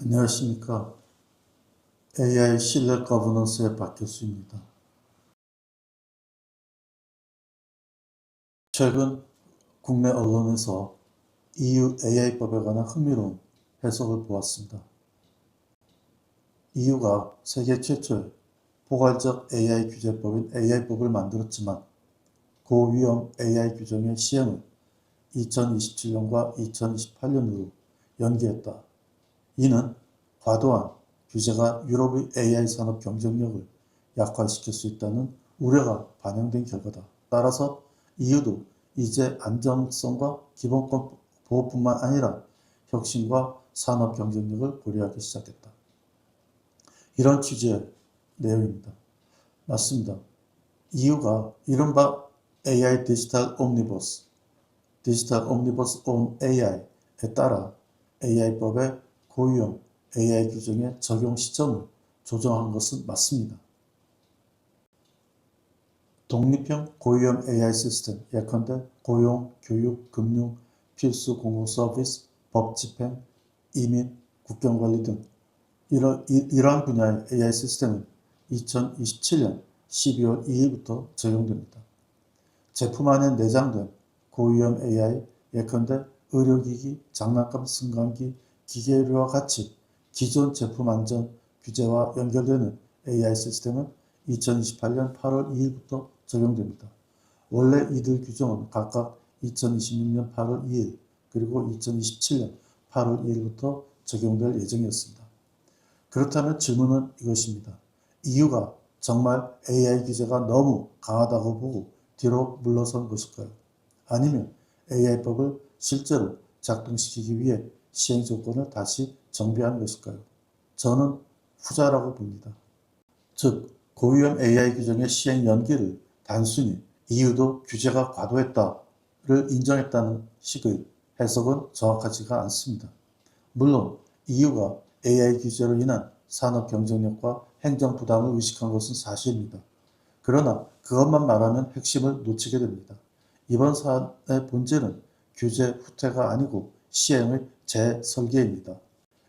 안녕하십니까. AI 신뢰 거버넌스의 박교수입니다. 최근 국내 언론에서 EU AI법에 관한 흥미로운 해석을 보았습니다. EU가 세계 최초의 포괄적 AI 규제법인 AI법을 만들었지만 고위험 AI 규정의 시행을 2027년과 2028년으로 연기했다. 이는 과도한 규제가 유럽의 AI 산업 경쟁력을 약화시킬 수 있다는 우려가 반영된 결과다. 따라서 EU도 이제 안정성과 기본권 보호뿐만 아니라 혁신과 산업 경쟁력을 고려하기 시작했다. 이런 취지의 내용입니다. 맞습니다. EU가 이른바 AI 디지털 옴니버스 온 AI에 따라 AI법의 고위험 AI 규정의 적용 시점을 조정한 것은 맞습니다. 독립형 고위험 AI 시스템, 예컨대 고용, 교육, 금융, 필수 공공 서비스, 법 집행, 이민, 국경관리 등 이러한 분야의 AI 시스템은 2027년 12월 2일부터 적용됩니다. 제품 안에 내장된 고위험 AI, 예컨대 의료기기, 장난감 승강기, 기계류와 같이 기존 제품 안전 규제와 연결되는 AI 시스템은 2028년 8월 2일부터 적용됩니다. 원래 이들 규정은 각각 2026년 8월 2일 그리고 2027년 8월 2일부터 적용될 예정이었습니다. 그렇다면 질문은 이것입니다. EU가 정말 AI 규제가 너무 강하다고 보고 뒤로 물러선 것일까요? 아니면 AI법을 실제로 작동시키기 위해 시행 조건을 다시 정비한 것일까요? 저는 후자라고 봅니다. 즉, 고위험 AI 규정의 시행 연기를 단순히 EU도 규제가 과도했다를 인정했다는 식의 해석은 정확하지가 않습니다. 물론 EU가 AI 규제로 인한 산업 경쟁력과 행정 부담을 의식한 것은 사실입니다. 그러나 그것만 말하면 핵심을 놓치게 됩니다. 이번 사안의 본질은 규제 후퇴가 아니고 시행의 재설계입니다.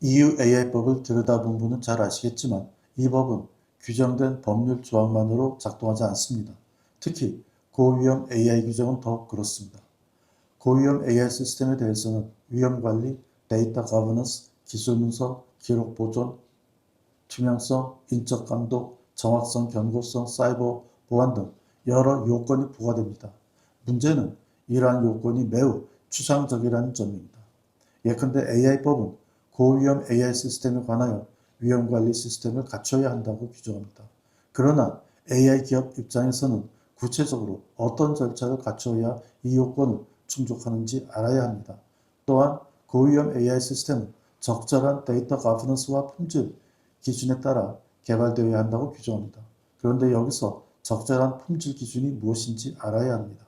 EU AI법을 들여다본 분은 잘 아시겠지만 이 법은 규정된 법률 조항만으로 작동하지 않습니다. 특히 고위험 AI 규정은 더욱 그렇습니다. 고위험 AI 시스템에 대해서는 위험관리, 데이터 거버넌스, 기술 문서, 기록 보존, 투명성, 인적 감독, 정확성, 견고성, 사이버 보안 등 여러 요건이 부과됩니다. 문제는 이러한 요건이 매우 추상적이라는 점입니다. 예컨대 AI법은 고위험 AI 시스템에 관하여 위험관리 시스템을 갖춰야 한다고 규정합니다. 그러나 AI 기업 입장에서는 구체적으로 어떤 절차를 갖춰야 이 요건을 충족하는지 알아야 합니다. 또한 고위험 AI 시스템은 적절한 데이터 거버넌스와 품질 기준에 따라 개발되어야 한다고 규정합니다. 그런데 여기서 적절한 품질 기준이 무엇인지 알아야 합니다.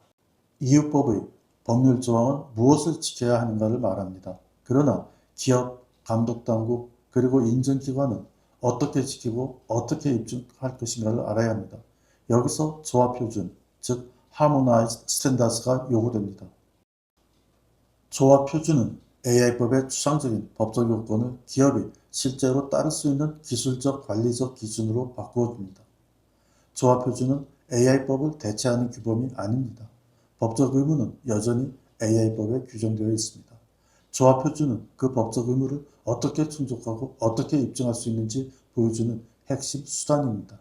EU법의 법률 조항은 무엇을 지켜야 하는가를 말합니다. 그러나 기업, 감독당국, 그리고 인증기관은 어떻게 지키고 어떻게 입증할 것인가를 알아야 합니다. 여기서 조합표준, 즉 Harmonized Standards가 요구됩니다. 조합표준은 AI법의 추상적인 법적 요건을 기업이 실제로 따를 수 있는 기술적 관리적 기준으로 바꾸어줍니다. 조합표준은 AI법을 대체하는 규범이 아닙니다. 법적 의무는 여전히 AI법에 규정되어 있습니다. 조합표준은 그 법적 의무를 어떻게 충족하고 어떻게 입증할 수 있는지 보여주는 핵심 수단입니다.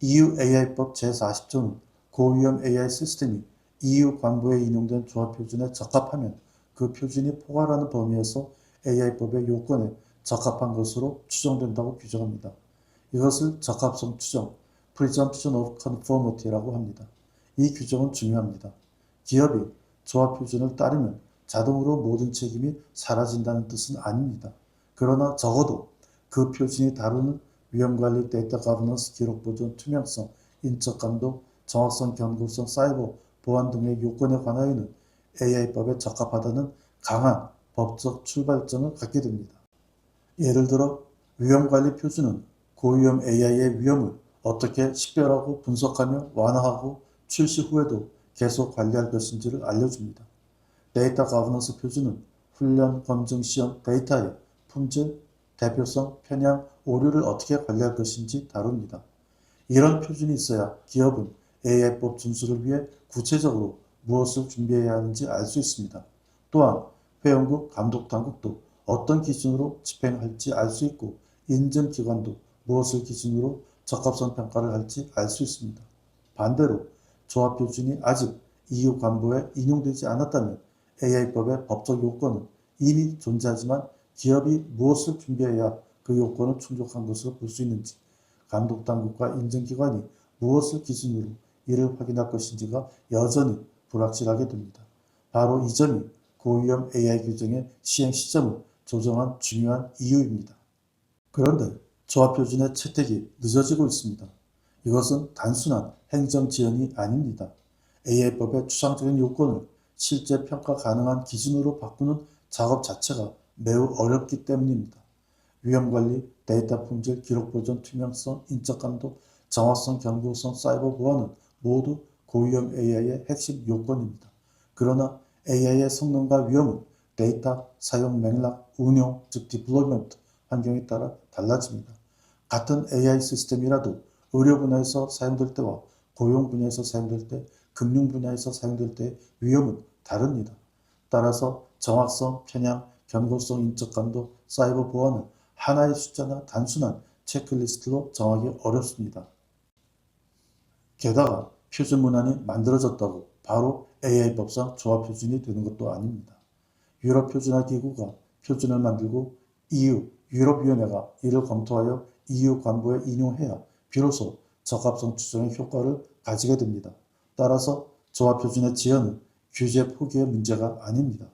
EU AI법 제40조는 고위험 AI 시스템이 EU 관부에 인용된 조합표준에 적합하면 그 표준이 포괄하는 범위에서 AI법의 요건에 적합한 것으로 추정된다고 규정합니다. 이것을 적합성 추정, Presumption of Conformity라고 합니다. 이 규정은 중요합니다. 기업이 조합표준을 따르면 자동으로 모든 책임이 사라진다는 뜻은 아닙니다. 그러나 적어도 그 표준이 다루는 위험관리, 데이터 거버넌스, 기록보존, 투명성, 인적감독, 정확성, 견고성, 사이버 보안 등의 요건에 관하여는 AI법에 적합하다는 강한 법적 출발점을 갖게 됩니다. 예를 들어 위험관리 표준은 고위험 AI의 위험을 어떻게 식별하고 분석하며 완화하고 출시 후에도 계속 관리할 것인지를 알려줍니다. 데이터 거버넌스 표준은 훈련, 검증, 시험, 데이터의 품질, 대표성, 편향, 오류를 어떻게 관리할 것인지 다룹니다. 이런 표준이 있어야 기업은 AI법 준수를 위해 구체적으로 무엇을 준비해야 하는지 알 수 있습니다. 또한 회원국, 감독당국도 어떤 기준으로 집행할지 알 수 있고 인증기관도 무엇을 기준으로 적합성 평가를 할지 알 수 있습니다. 반대로 조합표준이 아직 EU 관보에 인용되지 않았다면 AI법의 법적 요건은 이미 존재하지만 기업이 무엇을 준비해야 그 요건을 충족한 것으로 볼 수 있는지, 감독당국과 인증기관이 무엇을 기준으로 이를 확인할 것인지가 여전히 불확실하게 됩니다. 바로 이 점이 고위험 AI 규정의 시행 시점을 조정한 중요한 이유입니다. 그런데 조합표준의 채택이 늦어지고 있습니다. 이것은 단순한 행정지연이 아닙니다. AI법의 추상적인 요건을 실제 평가 가능한 기준으로 바꾸는 작업 자체가 매우 어렵기 때문입니다. 위험관리, 데이터 품질, 기록 보존, 투명성, 인적 감독, 정확성, 경고성, 사이버 보안은 모두 고위험 AI의 핵심 요건입니다. 그러나 AI의 성능과 위험은 데이터, 사용 맥락, 운용, 즉 디플로이먼트 환경에 따라 달라집니다. 같은 AI 시스템이라도 의료 분야에서 사용될 때와 고용 분야에서 사용될 때, 금융 분야에서 사용될 때의 위험은 다릅니다. 따라서 정확성, 편향, 경고성, 인적 감독, 사이버 보안을 하나의 숫자나 단순한 체크리스트로 정하기 어렵습니다. 게다가 표준 문안이 만들어졌다고 바로 AI법상 조합표준이 되는 것도 아닙니다. 유럽표준화기구가 표준을 만들고 EU, 유럽위원회가 이를 검토하여 EU 관보에 인용해야 비로소 적합성 추정의 효과를 가지게 됩니다. 따라서 조합표준의 지연은 규제 포기의 문제가 아닙니다.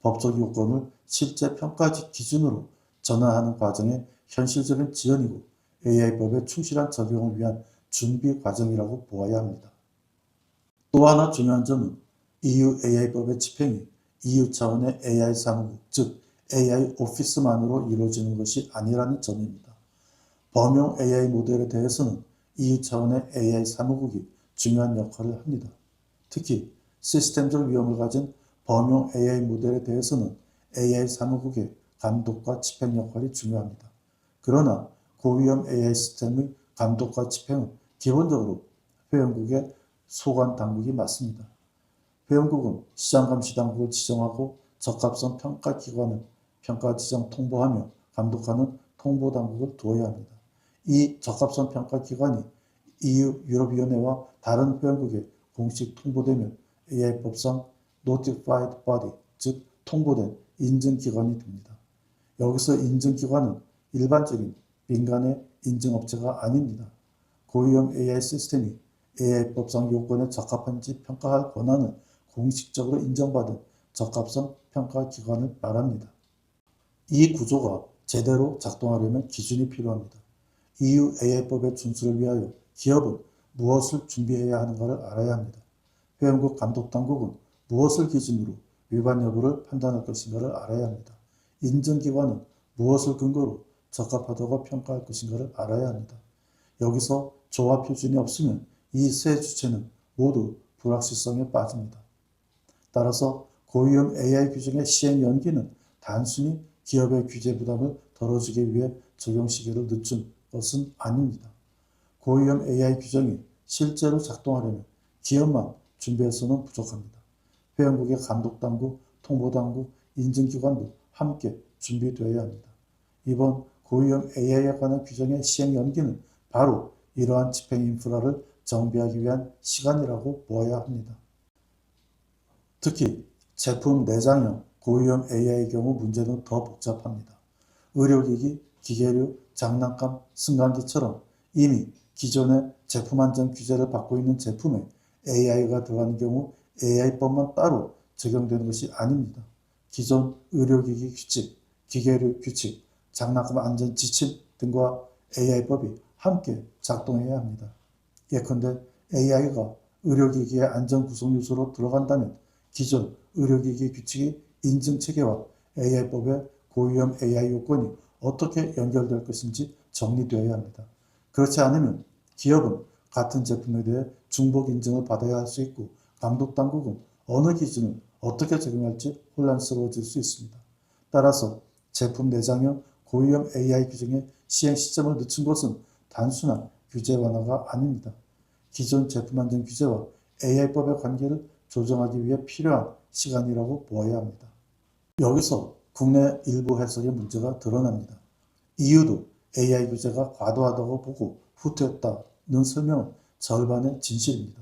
법적 요건을 실제 평가 기준으로 전환하는 과정의 현실적인 지연이고 AI법의 충실한 적용을 위한 준비 과정이라고 보아야 합니다. 또 하나 중요한 점은 EU AI법의 집행이 EU 차원의 AI 사무국, 즉 AI 오피스만으로 이루어지는 것이 아니라는 점입니다. 범용 AI 모델에 대해서는 EU 차원의 AI 사무국이 중요한 역할을 합니다. 특히 시스템적 위험을 가진 범용 AI 모델에 대해서는 AI 사무국의 감독과 집행 역할이 중요합니다. 그러나 고위험 AI 시스템의 감독과 집행은 기본적으로 회원국의 소관 당국이 맡습니다. 회원국은 시장감시당국을 지정하고 적합성 평가기관을 평가 지정 통보하며 감독하는 통보당국을 두어야 합니다. 이 적합성 평가기관이 EU 유럽위원회와 다른 회원국에 공식 통보되면 AI법상 Notified Body, 즉 통보된 인증기관이 됩니다. 여기서 인증기관은 일반적인 민간의 인증업체가 아닙니다. 고위험 AI 시스템이 AI법상 요건에 적합한지 평가할 권한을 공식적으로 인정받은 적합성 평가기관을 말합니다. 이 구조가 제대로 작동하려면 기준이 필요합니다. EU AI법의 준수를 위하여 기업은 무엇을 준비해야 하는가를 알아야 합니다. 회원국 감독당국은 무엇을 기준으로 위반 여부를 판단할 것인가를 알아야 합니다. 인증기관은 무엇을 근거로 적합하다고 평가할 것인가를 알아야 합니다. 여기서 조합 표준이 없으면 이 세 주체는 모두 불확실성에 빠집니다. 따라서 고위험 AI 규정의 시행 연기는 단순히 기업의 규제 부담을 덜어주기 위해 적용 시기를 늦춘 것은 아닙니다. 고위험 AI 규정이 실제로 작동하려면 기업만 준비해서는 부족합니다. 회원국의 감독당국, 통보당국, 인증기관도 함께 준비되어야 합니다. 이번 고위험 AI에 관한 규정의 시행 연기는 바로 이러한 집행 인프라를 정비하기 위한 시간이라고 보아야 합니다. 특히 제품 내장형 고위험 AI의 경우 문제는 더 복잡합니다. 의료기기, 기계류, 장난감, 승강기처럼 이미 기존의 제품 안전 규제를 받고 있는 제품에 AI가 들어가는 경우 AI법만 따로 적용되는 것이 아닙니다. 기존 의료기기 규칙, 기계류 규칙, 장난감 안전 지침 등과 AI법이 함께 작동해야 합니다. 예컨대 AI가 의료기기의 안전 구성 요소로 들어간다면 기존 의료기기 규칙의 인증체계와 AI법의 고위험 AI 요건이 어떻게 연결될 것인지 정리되어야 합니다. 그렇지 않으면 기업은 같은 제품에 대해 중복 인증을 받아야 할 수 있고 감독당국은 어느 기준을 어떻게 적용할지 혼란스러워질 수 있습니다. 따라서 제품 내장형 고위험 AI 규정의 시행 시점을 늦춘 것은 단순한 규제 완화가 아닙니다. 기존 제품 안전 규제와 AI법의 관계를 조정하기 위해 필요한 시간이라고 보아야 합니다. 여기서 국내 일부 해석의 문제가 드러납니다. EU도 AI 규제가 과도하다고 보고 후퇴했다는 설명은 절반의 진실입니다.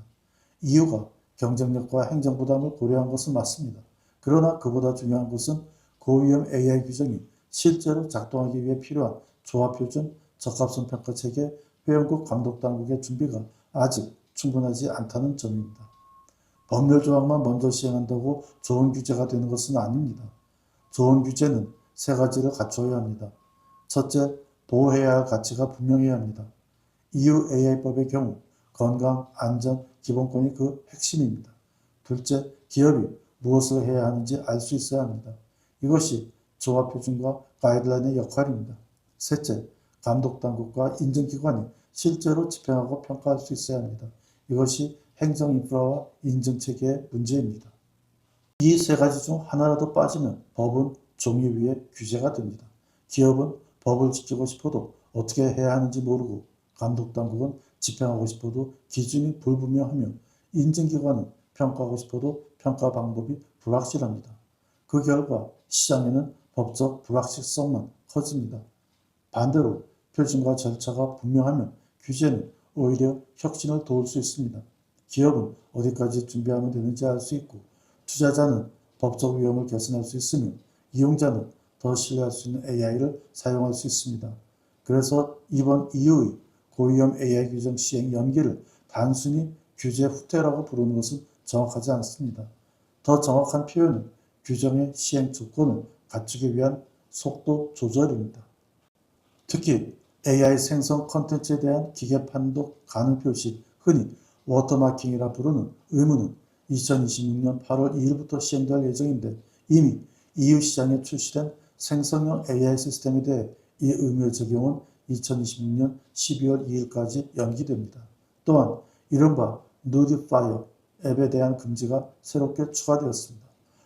EU가 경쟁력과 행정부담을 고려한 것은 맞습니다. 그러나 그보다 중요한 것은 고위험 AI 규정이 실제로 작동하기 위해 필요한 조합표준, 적합성 평가체계, 회원국 감독당국의 준비가 아직 충분하지 않다는 점입니다. 법률 조항만 먼저 시행한다고 좋은 규제가 되는 것은 아닙니다. 좋은 규제는 세 가지를 갖춰야 합니다. 첫째, 보호해야 할 가치가 분명해야 합니다. EU AI법의 경우 건강, 안전, 기본권이 그 핵심입니다. 둘째, 기업이 무엇을 해야 하는지 알 수 있어야 합니다. 이것이 조합표준과 가이드라인의 역할입니다. 셋째, 감독당국과 인증기관이 실제로 집행하고 평가할 수 있어야 합니다. 이것이 행정인프라와 인증체계의 문제입니다. 이 세 가지 중 하나라도 빠지면 법은 종이 위에 규제가 됩니다. 기업은 법을 지키고 싶어도 어떻게 해야 하는지 모르고, 감독당국은 집행하고 싶어도 기준이 불분명하며, 인증기관은 평가하고 싶어도 평가 방법이 불확실합니다. 그 결과 시장에는 법적 불확실성만 커집니다. 반대로 표준과 절차가 분명하면 규제는 오히려 혁신을 도울 수 있습니다. 기업은 어디까지 준비하면 되는지 알 수 있고, 투자자는 법적 위험을 개선할 수 있으며, 이용자는 더 신뢰할 수 있는 AI를 사용할 수 있습니다. 그래서 이번 EU의 고위험 AI 규정 시행 연기를 단순히 규제 후퇴라고 부르는 것은 정확하지 않습니다. 더 정확한 표현은 규정의 시행 조건을 갖추기 위한 속도 조절입니다. 특히 AI 생성 콘텐츠에 대한 기계 판독 가능 표시, 흔히 워터마킹이라 부르는 의무는 2026년 8월 2일부터 시행될 예정인데, 이미 EU 시장에 출시된 생성형 AI 시스템에 대해 이 의무의 적용은 2026년 12월 2일까지 연기됩니다. 또한 이른바 누디파이어 앱에 대한 금지가 새롭게 추가되었습니다.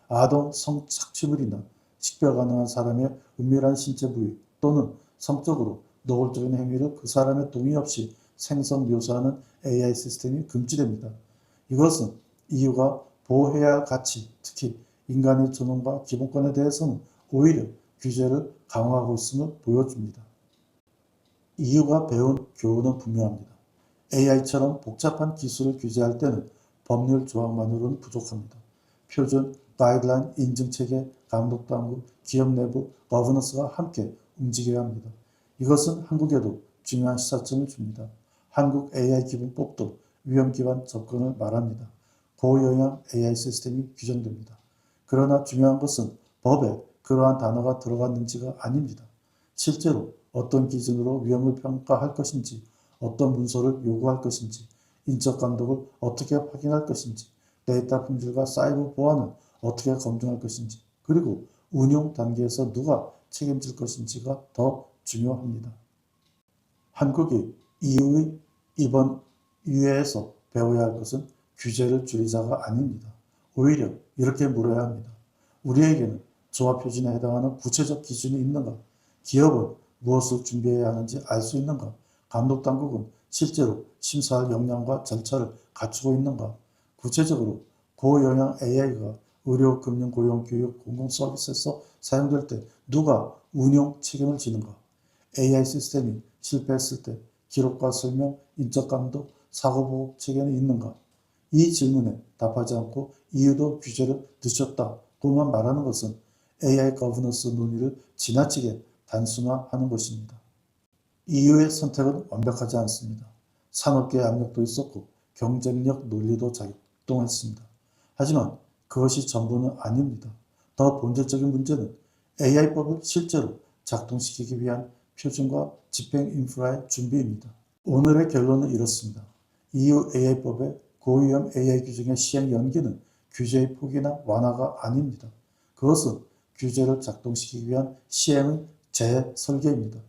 아동 성착취물이나 식별 가능한 사람의 은밀한 신체 부위 또는 성적으로 노골적인 행위를 그 사람의 동의 없이 생성 묘사하는 AI 시스템이 금지됩니다. 이것은 EU가 보호해야 할 가치, 특히 인간의 존엄과 기본권에 대해서는 오히려 규제를 강화하고 있음을 보여줍니다. EU가 배운 교훈은 분명합니다. AI처럼 복잡한 기술을 규제할 때는 법률 조항만으로는 부족합니다. 표준, 가이드라인, 인증체계, 감독당국, 기업 내부, 거버넌스가 함께 움직여야 합니다. 이것은 한국에도 중요한 시사점을 줍니다. 한국 AI 기본법도 위험 기반 접근을 말합니다. 고영향 AI 시스템이 규정됩니다. 그러나 중요한 것은 법에 그러한 단어가 들어갔는지가 아닙니다. 실제로 어떤 기준으로 위험을 평가할 것인지, 어떤 문서를 요구할 것인지, 인적 감독을 어떻게 확인할 것인지, 데이터 품질과 사이버 보안을 어떻게 검증할 것인지, 그리고 운용 단계에서 누가 책임질 것인지가 더 중요합니다. 한국이 EU의 이번 유해에서 배워야 할 것은 규제를 줄이자가 아닙니다. 오히려 이렇게 물어야 합니다. 우리에게는 조합표준에 해당하는 구체적 기준이 있는가? 기업은 무엇을 준비해야 하는지 알 수 있는가? 감독당국은 실제로 심사할 역량과 절차를 갖추고 있는가? 구체적으로 고영향 AI가 의료, 금융, 고용, 교육, 공공서비스에서 사용될 때 누가 운용 책임을 지는가? AI 시스템이 실패했을 때 기록과 설명, 인적 감독, 사고보호 체계는 있는가? 이 질문에 답하지 않고 EU도 규제를 늦췄다고만 말하는 것은 AI 거버넌스 논의를 지나치게 단순화하는 것입니다. EU의 선택은 완벽하지 않습니다. 산업계의 압력도 있었고 경쟁력 논리도 작동했습니다. 하지만 그것이 전부는 아닙니다. 더 본질적인 문제는 AI법을 실제로 작동시키기 위한 표준과 집행 인프라의 준비입니다. 오늘의 결론은 이렇습니다. EU AI법의 고위험 AI 규정의 시행 연기는 규제의 포기나 완화가 아닙니다. 그것은 규제를 작동시키기 위한 시행의 재설계입니다.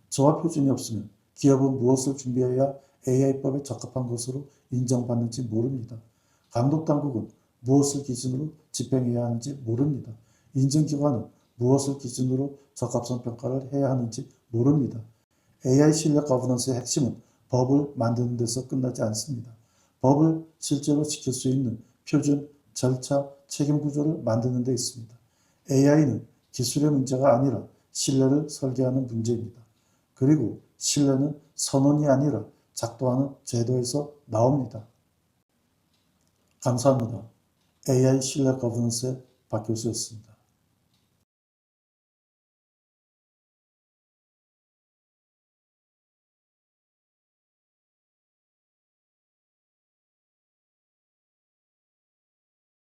조합 표준이 없으면 기업은 무엇을 준비해야 AI법에 적합한 것으로 인정받는지 모릅니다. 감독당국은 무엇을 기준으로 집행해야 하는지 모릅니다. 인증기관은 무엇을 기준으로 적합성 평가를 해야 하는지 모릅니다. AI 신뢰 거버넌스의 핵심은 법을 만드는 데서 끝나지 않습니다. 법을 실제로 지킬 수 있는 표준, 절차, 책임 구조를 만드는 데 있습니다. AI는 기술의 문제가 아니라 신뢰를 설계하는 문제입니다. 그리고 신뢰는 선언이 아니라 작동하는 제도에서 나옵니다. 감사합니다. AI 신뢰 거버넌스의 박 교수였습니다.